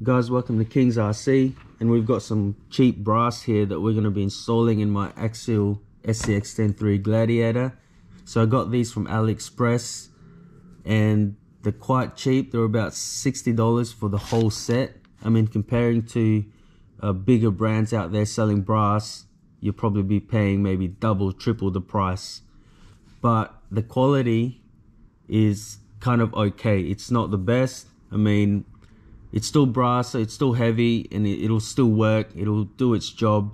Guys, welcome to King's RC, and we've got some cheap brass here that we're going to be installing in my AXIAL SCX10 III Gladiator. So I got these from AliExpress and they're quite cheap. They're about $60 for the whole set. I mean, comparing to bigger brands out there selling brass, you'll probably be paying maybe double, triple the price. But the quality is kind of okay. It's not the best. I mean, it's still brass, so it's still heavy, and it'll still work. It'll do its job.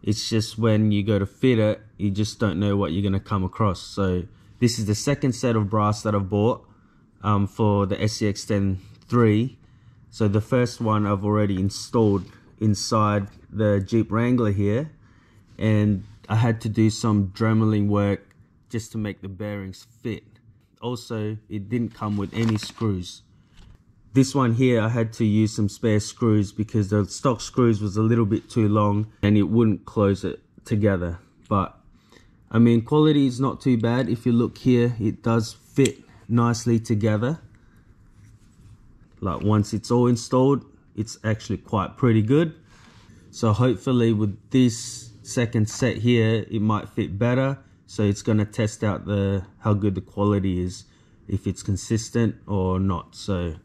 It's just when you go to fit it, you just don't know what you're going to come across. So this is the second set of brass that I've bought for the SCX10 III. So the first one I've already installed inside the Jeep Wrangler here, and I had to do some dremeling work just to make the bearings fit. Also, it didn't come with any screws. This one here, I had to use some spare screws because the stock screws was a little bit too long and it wouldn't close it together. But I mean, quality is not too bad. If you look here, it does fit nicely together. Like once it's all installed, it's actually quite pretty good. So hopefully with this second set here, it might fit better. So it's going to test out how good the quality is, if it's consistent or not. So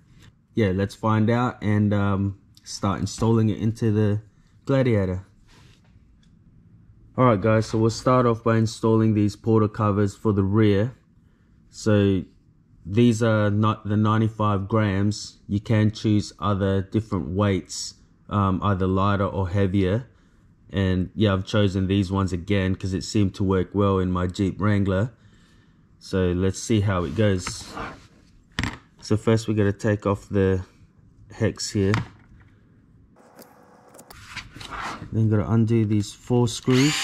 yeah, let's find out and start installing it into the Gladiator. Alright guys, so we'll start off by installing these portal covers for the rear. So these are not the 95 grams. You can choose other different weights, either lighter or heavier. And yeah, I've chosen these ones again because it seemed to work well in my Jeep Wrangler. So let's see how it goes. So first we're going to take off the hex here. Then got to undo these 4 screws.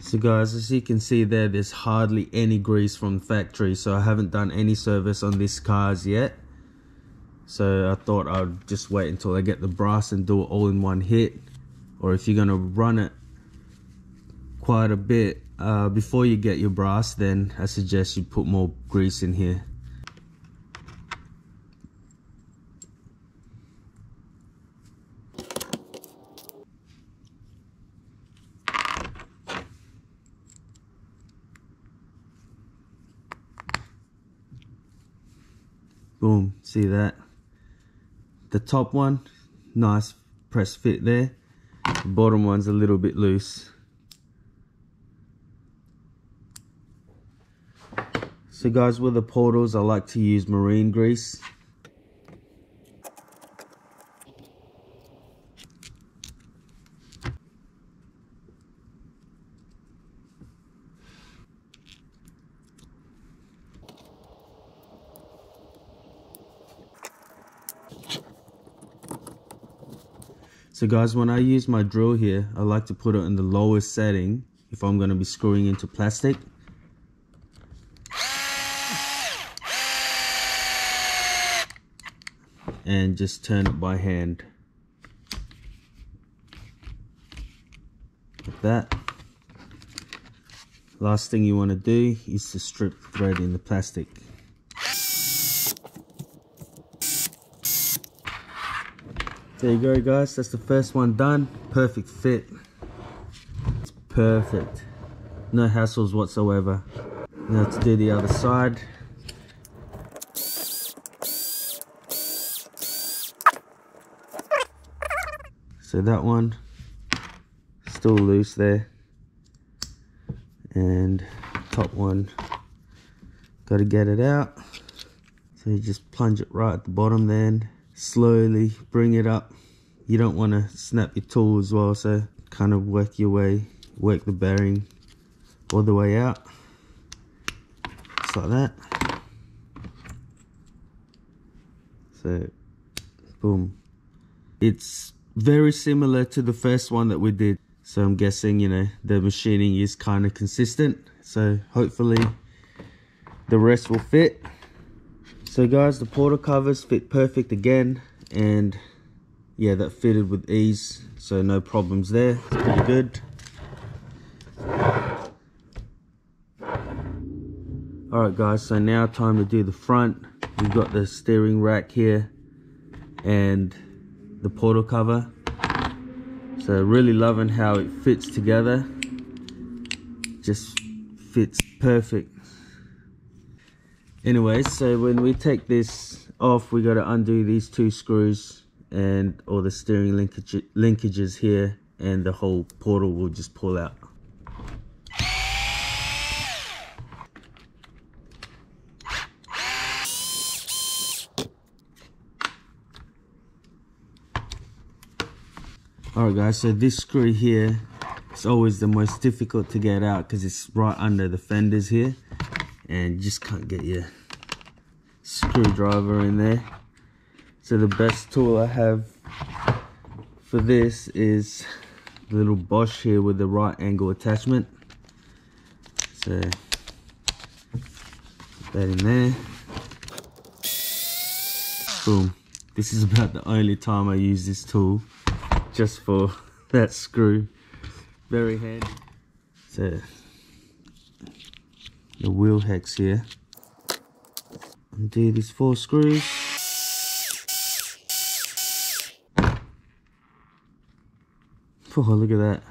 So guys, as you can see there's hardly any grease from the factory. So I haven't done any service on this cars yet. So I thought I'd just wait until I get the brass and do it all in one hit. Or if you're going to run it quite a bit before you get your brass, then I suggest you put more grease in here. Boom, see that? The top one, nice press fit there. The bottom one's a little bit loose. So guys, with the portals, I like to use marine grease. So guys, when I use my drill here, I like to put it in the lowest setting if I'm going to be screwing into plastic. And just turn it by hand. Like that. Last thing you want to do is to strip the thread in the plastic. There you go guys, that's the first one done. Perfect fit. It's perfect. No hassles whatsoever. Now to do the other side. So that one, still loose there. And top one, got to get it out. So you just plunge it right at the bottom then. Slowly bring it up. You don't want to snap your tool as well, so kind of work the bearing all the way out. Just like that. So, boom. It's very similar to the first one that we did. So I'm guessing, you know, the machining is kind of consistent. So hopefully the rest will fit. So guys, the portal covers fit perfect again, and yeah, that fitted with ease, so no problems there. It's pretty good. Alright guys, so now time to do the front. We've got the steering rack here and the portal cover. So really loving how it fits together. Just fits perfect. Anyway, so when we take this off, we got to undo these two screws and all the steering linkages here, and the whole portal will just pull out. Alright guys, so this screw here is always the most difficult to get out because it's right under the fenders here, and you just can't get your screwdriver in there. So the best tool I have for this is the little Bosch here with the right angle attachment. So put that in there. Boom. This is about the only time I use this tool, just for that screw. Very handy. So the wheel hex here. Undo these 4 screws. Oh, look at that.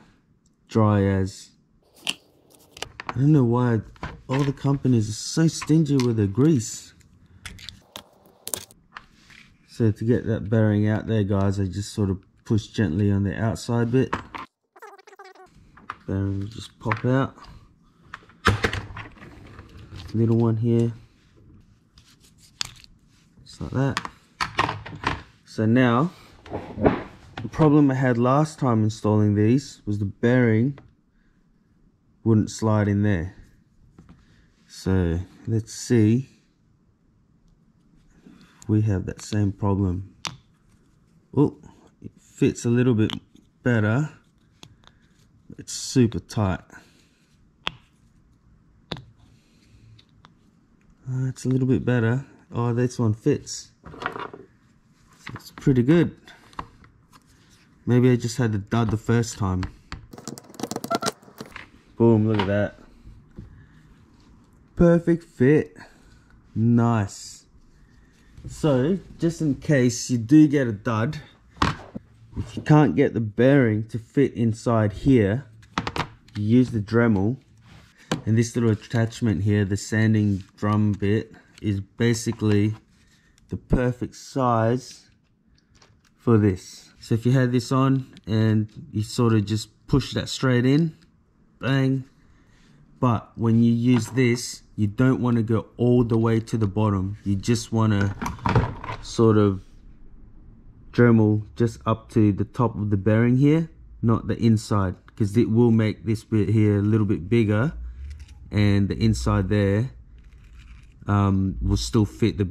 Dry as. I don't know why all the companies are so stingy with their grease. So to get that bearing out there guys, I just sort of push gently on the outside bit. Bearing will just pop out. Little one here. Just like that. So now, the problem I had last time installing these was the bearing wouldn't slide in there. So let's see if we have that same problem. Oh, it fits a little bit better. It's super tight. It's a little bit better. Oh, this one fits. So it's pretty good. Maybe I just had the dud the first time. Boom, look at that. Perfect fit. Nice. So, just in case you do get a dud, if you can't get the bearing to fit inside here, you use the Dremel. And this little attachment here, the sanding drum bit, is basically the perfect size for this. So if you had this on and you sort of just push that straight in, bang. But when you use this, you don't want to go all the way to the bottom. You just want to sort of Dremel just up to the top of the bearing here, not the inside, because it will make this bit here a little bit bigger, and the inside there will still fit the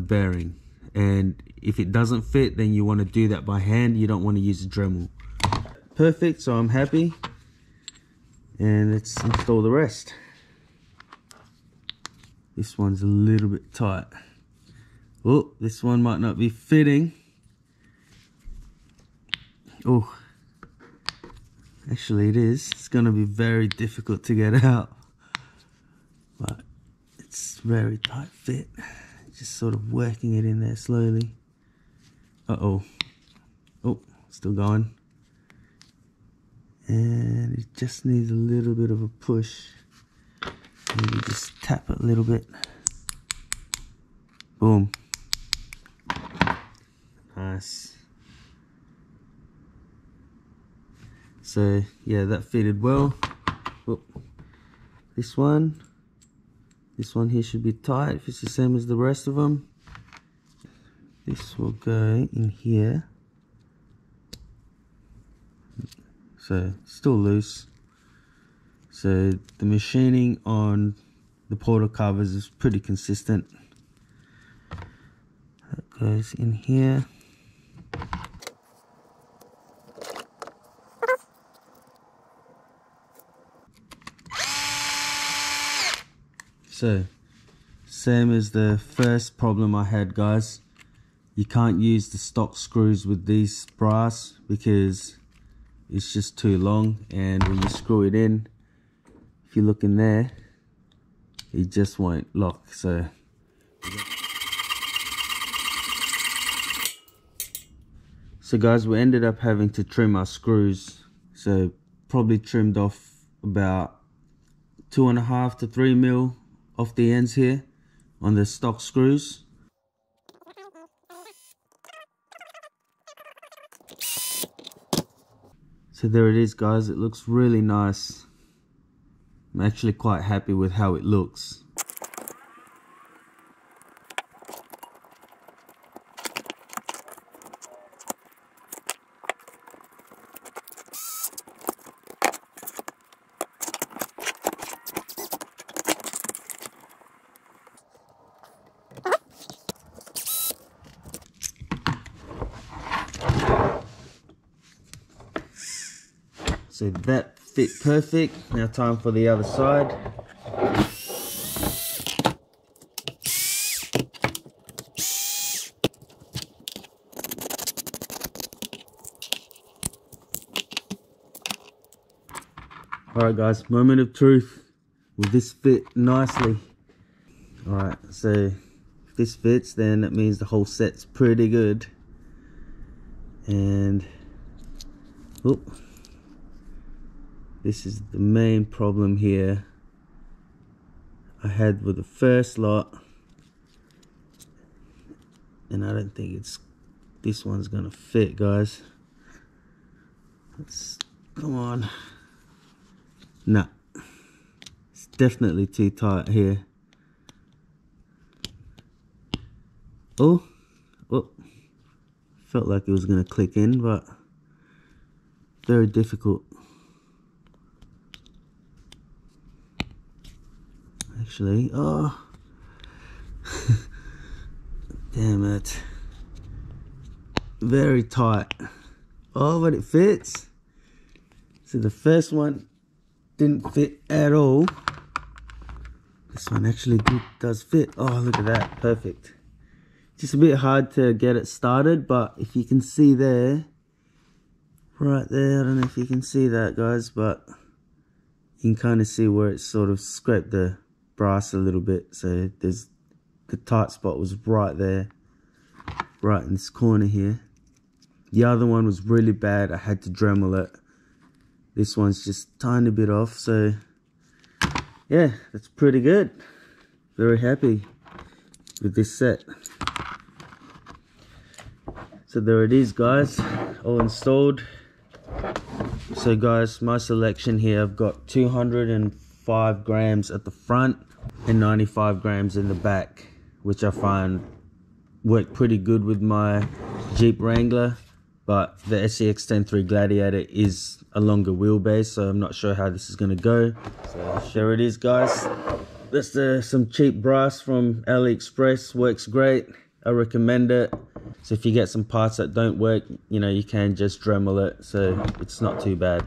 bearing. And if it doesn't fit, then you want to do that by hand. You don't want to use a Dremel. Perfect, so I'm happy. And let's install the rest. This one's a little bit tight. Oh, this one might not be fitting. Oh, actually it is. It's gonna be very difficult to get out, but it's very tight fit. Just sort of working it in there slowly. Uh-oh. Oh, still going. And it just needs a little bit of a push. Maybe just tap it a little bit. Boom. Nice. So yeah, that fitted well. Oh, this one here should be tight if it's the same as the rest of them. This will go in here. So still loose. So the machining on the portal covers is pretty consistent. That goes in here. So same as the first problem I had, guys. You can't use the stock screws with these brass because it's just too long, and when you screw it in, if you look in there, it just won't lock. So guys, we ended up having to trim our screws. So probably trimmed off about 2.5 to 3 mil off the ends here on the stock screws. So there it is, guys. It looks really nice. I'm actually quite happy with how it looks. So that fit perfect. Now time for the other side. Alright guys, moment of truth. Will this fit nicely? Alright, so if this fits, then it means the whole set's pretty good. And oop, this is the main problem here I had with the first lot, and I don't think this one's gonna fit, guys. Come on. No, it's definitely too tight here. Oh, felt like it was gonna click in, but very difficult. Actually, oh, damn it, very tight. Oh, but it fits. So the first one didn't fit at all. This one actually does fit. Oh, look at that, perfect. Just a bit hard to get it started, but if you can see there, right there, I don't know if you can see that, guys, but you can kind of see where it sort of scraped the brass a little bit. So there's the tight spot was right there, right in this corner here. The other one was really bad. I had to Dremel it. This one's just a tiny bit off. So yeah, that's pretty good. Very happy with this set. So there it is, guys, all installed. So guys, my selection here, I've got 205 grams at the front and 95 grams in the back, which I find work pretty good with my Jeep Wrangler. But the SCX10 III Gladiator is a longer wheelbase, so I'm not sure how this is going to go. So there it is, guys. That's some cheap brass from AliExpress. Works great. I recommend it. So if you get some parts that don't work, you know, you can just Dremel it, so it's not too bad.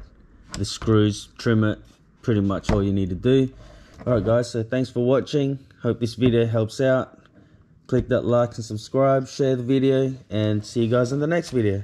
The screws, trim it, pretty much all you need to do. Alright guys, so thanks for watching. Hope this video helps out. Click that like and subscribe, share the video, and see you guys in the next video.